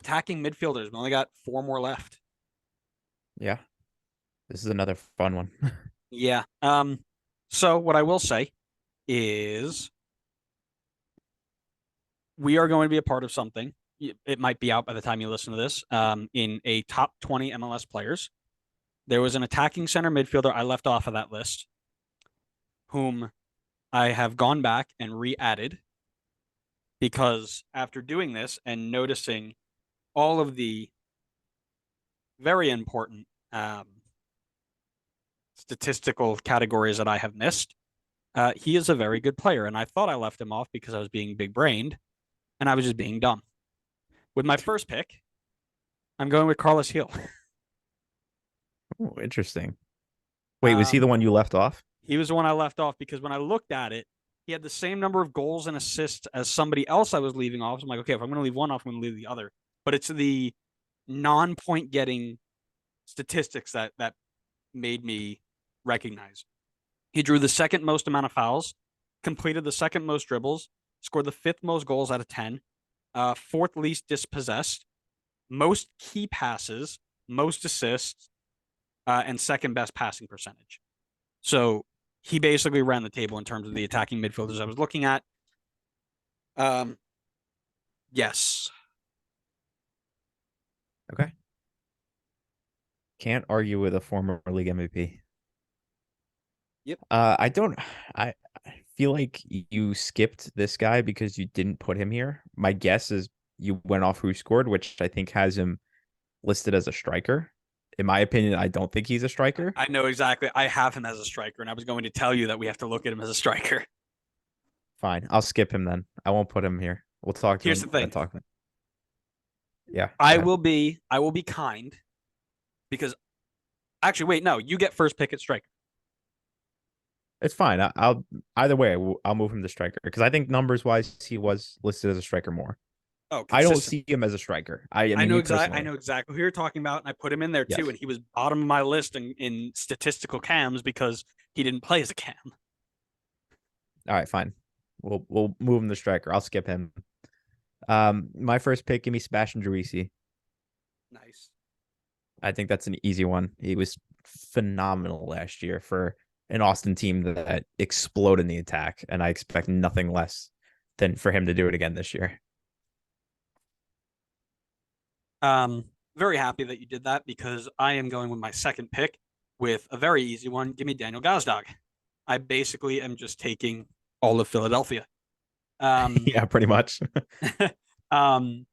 attacking midfielders. We only got four more left. Yeah, this is another fun one. Yeah. So what I will say is we are going to be a part of something. It might be out by the time you listen to this. In a top 20 MLS players, there was an attacking center midfielder I left off of that list, whom I have gone back and re-added because after doing this and noticing all of the very important statistical categories that I have missed, he is a very good player. And I thought I left him off because I was being big brained and I was just being dumb. With my first pick, I'm going with Carlos Heel. Oh, interesting. Wait, was he the Um, one you left off? he was the one I left off because when I looked at it, he had the same number of goals and assists as somebody else I was leaving off. So I'm like, okay, if I'm going to leave one off, I'm going to leave the other. But it's the non-point getting statistics that made me recognize. He drew the second most amount of fouls, completed the second most dribbles, scored the fifth most goals out of 10, fourth least dispossessed, most key passes, most assists, and second best passing percentage. So he basically ran the table in terms of the attacking midfielders I was looking at. Um, yes. Okay. Can't argue with a former league MVP. Yep. I don't. I feel like you skipped this guy because you didn't put him here. My guess is you went off who scored, which I think has him listed as a striker. In my opinion, I don't think he's a striker. I know exactly. I have him as a striker, and I was going to tell you that we have to look at him as a striker. Fine, I'll skip him then. I won't put him here. We'll talk to Here's him. the thing. Talk to him. Yeah, go I ahead. will be I will be kind because actually wait, no, you get first pick at striker. It's fine. I'll either way. I'll move him to striker because I think numbers wise, he was listed as a striker more. Oh, I don't consistent. see him as a striker. I mean, me I personally. know exactly who you're talking about, and I put him in there too, Yes. and he was bottom of my list in statistical cams because he didn't play as a cam. All right, fine. We'll move him to striker. I'll skip him. My first pick, give me Sebastian Driussi. Nice. I think that's an easy one. He was phenomenal last year for an Austin team that exploded in the attack, and I expect nothing less than for him to do it again this year. Um, very happy that you did that because I am going with my second pick with a very easy one. Give me Daniel Gazdag. I basically am just taking all of Philadelphia. Um, Yeah, pretty much. um,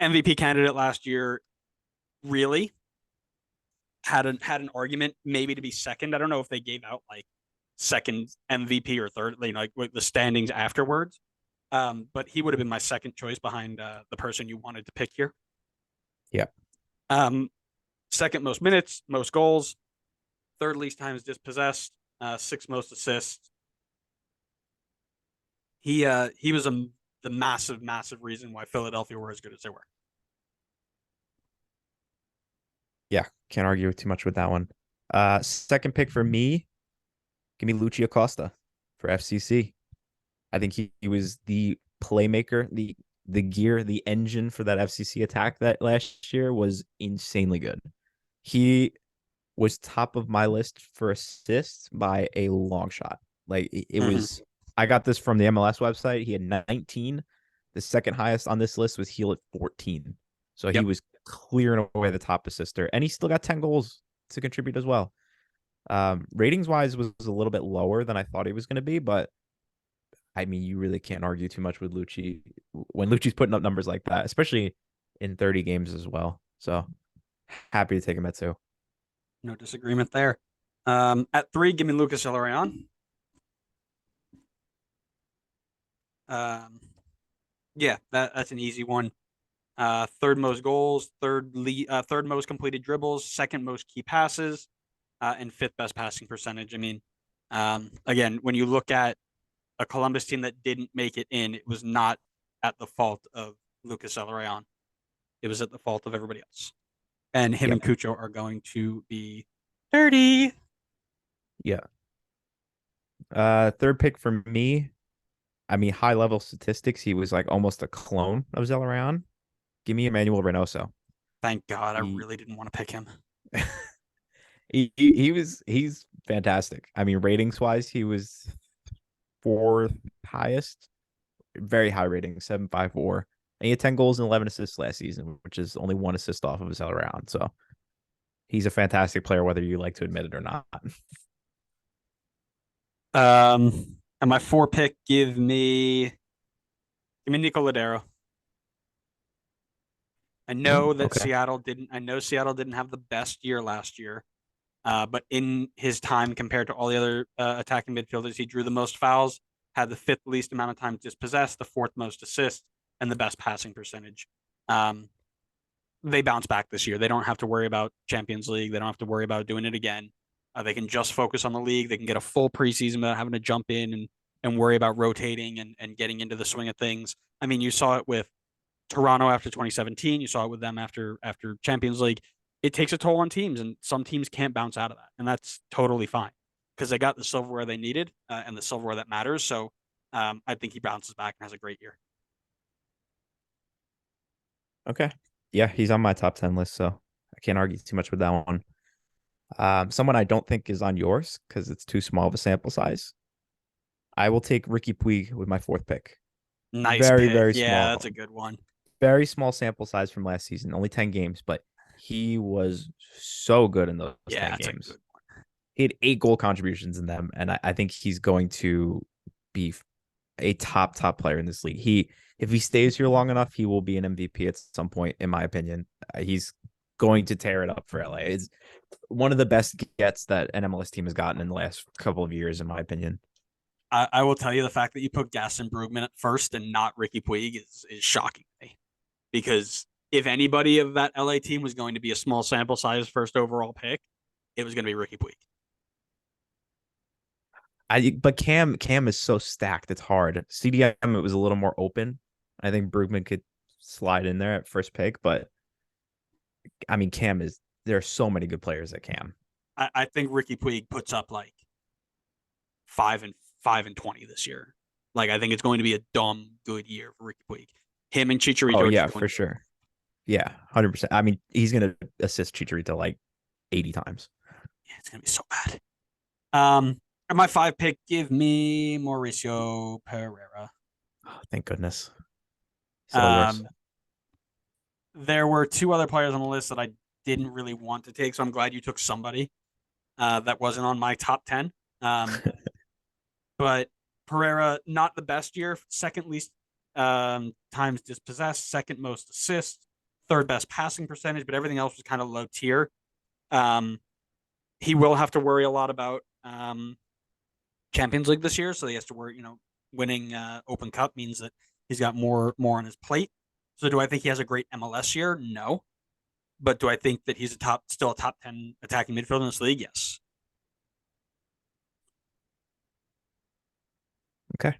MVP candidate last year, really had an argument maybe to be second. I don't know if they gave out like second MVP or third, like the standings afterwards. But he would have been my second choice behind the person you wanted to pick here. Yeah. Um, second most minutes, most goals, third least times dispossessed, sixth most assists. He was the massive reason why Philadelphia were as good as they were. Yeah. Can't argue too much with that one. Second pick for me, give me Lucio Costa for FCC. I think he was the playmaker, the gear, the engine for that FCC attack that last year was insanely good. He was top of my list for assists by a long shot. Like it Mm-hmm. was, I got this from the MLS website. He had 19. The second highest on this list was Heel at 14. So he Yep. was clearing away the top assister, and he still got 10 goals to contribute as well. Ratings wise was a little bit lower than I thought he was going to be, but I mean, you really can't argue too much with Lucci when Lucci's putting up numbers like that, especially in 30 games as well. So happy to take him at two. No disagreement there. At three, give me Lucas Ilarion. Um, yeah, that's an easy one. Third most goals, third most completed dribbles, second most key passes, and fifth best passing percentage. I mean, again, when you look at a Columbus team that didn't make it in, it was not at the fault of Lucas Elrayon. It was at the fault of everybody else. And him and Yep. Cucho are going to be dirty. Yeah. Third pick for me. I mean, high level statistics. He was like almost a clone of Zelarayan. Give me Emmanuel Reynoso. Thank God, I He really didn't want to pick him. he's fantastic. I mean, ratings wise, he was fourth highest, very high rating, 7.54. And he had 10 goals and 11 assists last season, which is only one assist off of his all around. So he's a fantastic player, whether you like to admit it or not. And my 4 pick, give me Nico Ladero. Okay. I know Seattle didn't have the best year last year. But in his time compared to all the other attacking midfielders, he drew the most fouls, had the 5th least amount of time dispossessed, the 4th most assists, and the best passing percentage. Um, they bounce back this year. They don't have to worry about Champions League. They don't have to worry about doing it again. They can just focus on the league. They can get a full preseason without having to jump in and worry about rotating and getting into the swing of things. I mean, you saw it with Toronto after 2017. You saw it with them after Champions League. It takes a toll on teams, and some teams can't bounce out of that, and that's totally fine because they got the silverware they needed and the silverware that matters. So I think he bounces back and has a great year. Okay. Yeah, he's on my top 10 list, so I can't argue too much with that one. Someone I don't think is on yours because it's too small of a sample size. I will take Ricky Puig with my 4th pick. Nice Very, pick. very Yeah, small, that's a good one. very small sample size from last season, only 10 games, but he was so good in those Yeah, 10 that's a games. good one. He had 8 goal contributions in them, and I think he's going to be a top player in this league. If he stays here long enough, he will be an MVP at some point, in my opinion. He's going to tear it up for LA. It's one of the best gets that an MLS team has gotten in the last couple of years, in my opinion. I will tell you the fact that you put Gaston Brugman at first and not Ricky Puig is shocking to me because if anybody of that LA team was going to be a small sample size first overall pick, it was going to be Ricky Puig. But Cam is so stacked. It's hard. CDM, it was a little more open. I think Brugman could slide in there at first pick, but I mean Cam is there are so many good players at Cam. I think Ricky Puig puts up like 5-20 this year. Like I think it's going to be a dumb good year for Ricky Puig. Him and Oh Chicharito are yeah, just going for to go. sure. Yeah, 100%. I mean, he's gonna assist Chicharito like 80 times. Yeah, it's going to be so bad. Um, and my 5 pick, give me Mauricio Pereira. Oh, thank goodness. It's all yours. Um, there were 2 other players on the list that I didn't really want to take, so I'm glad you took somebody that wasn't on my top 10. Um, but Pereira, not the best year, 2nd least times dispossessed, 2nd most assists, 3rd best passing percentage, but everything else was kind of low tier. Um, he will have to worry a lot about Champions League this year, so he has to worry. Winning Open Cup means that he's got more on his plate. So do I think he has a great MLS year? No. But do I think that he's still a top 10 attacking midfielder in this league? Yes. Okay.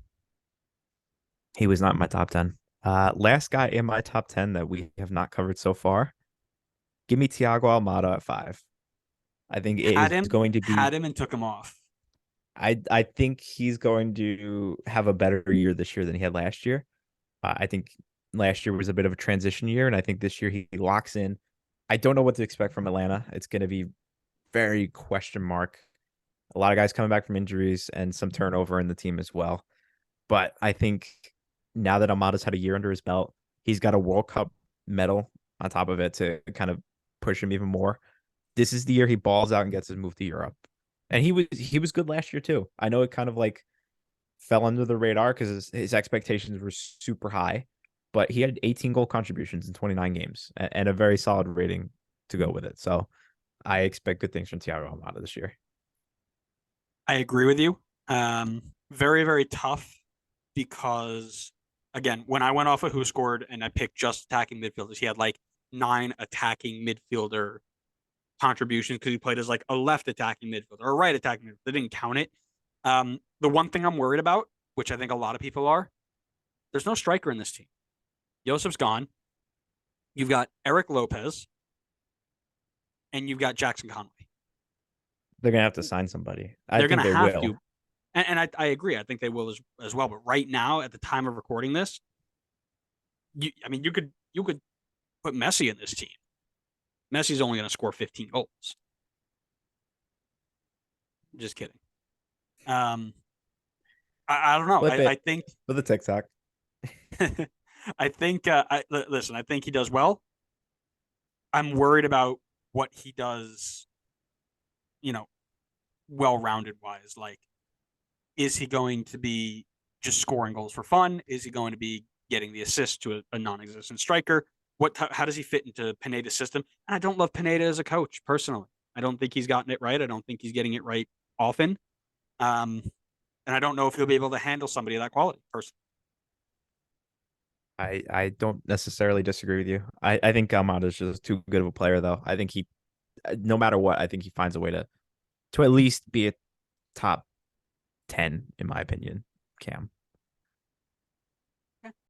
He was not in my top 10. Last guy in my top 10 that we have not covered so far. Give me Thiago Almada at 5. I think it Had is him, going to be. had him, and took him off. I think he's going to have a better year this year than he had last year. I think last year was a bit of a transition year, and I think this year he locks in. I don't know what to expect from Atlanta. It's going to be very question mark. A lot of guys coming back from injuries and some turnover in the team as well. But I think now that Amada's had a year under his belt, he's got a World Cup medal on top of it to kind of push him even more. This is the year he balls out and gets his move to Europe. And he was good last year too. I know it kind of like fell under the radar because his expectations were super high, but he had 18 goal contributions in 29 games and a very solid rating to go with it. So I expect good things from Thiago Almada this year. I agree with you. Very, very tough because, again, when I went off of who scored and I picked just attacking midfielders, he had like 9 attacking midfielder contributions because he played as like a left attacking midfielder or a right attacking midfielder. They didn't count it. The one thing I'm worried about, which I think a lot of people are, there's no striker in this team. Josep's gone. You've got Eric Lopez and you've got Jackson Conway. They're gonna have to sign somebody. I They're going think to they have will. to. And I agree. I think they will as well. But right now, at the time of recording this, I mean, you could put Messi in this team. Messi's only going to score 15 goals. Just kidding. Um, I don't know. Flip I it think for the TikTok. I think listen. I think he does well. I'm worried about what he does. You know, well-rounded wise. Like, is he going to be just scoring goals for fun? Is he going to be getting the assist to a non-existent striker? How does he fit into Pineda's system? And I don't love Pineda as a coach personally. I don't think he's gotten it right. I don't think he's getting it right often. Um, and I don't know if he'll be able to handle somebody of that quality personally. I don't necessarily disagree with you. I think Almada is just too good of a player, though. I think he, no matter what, I think he finds a way to at least be a top 10, in my opinion. Cam.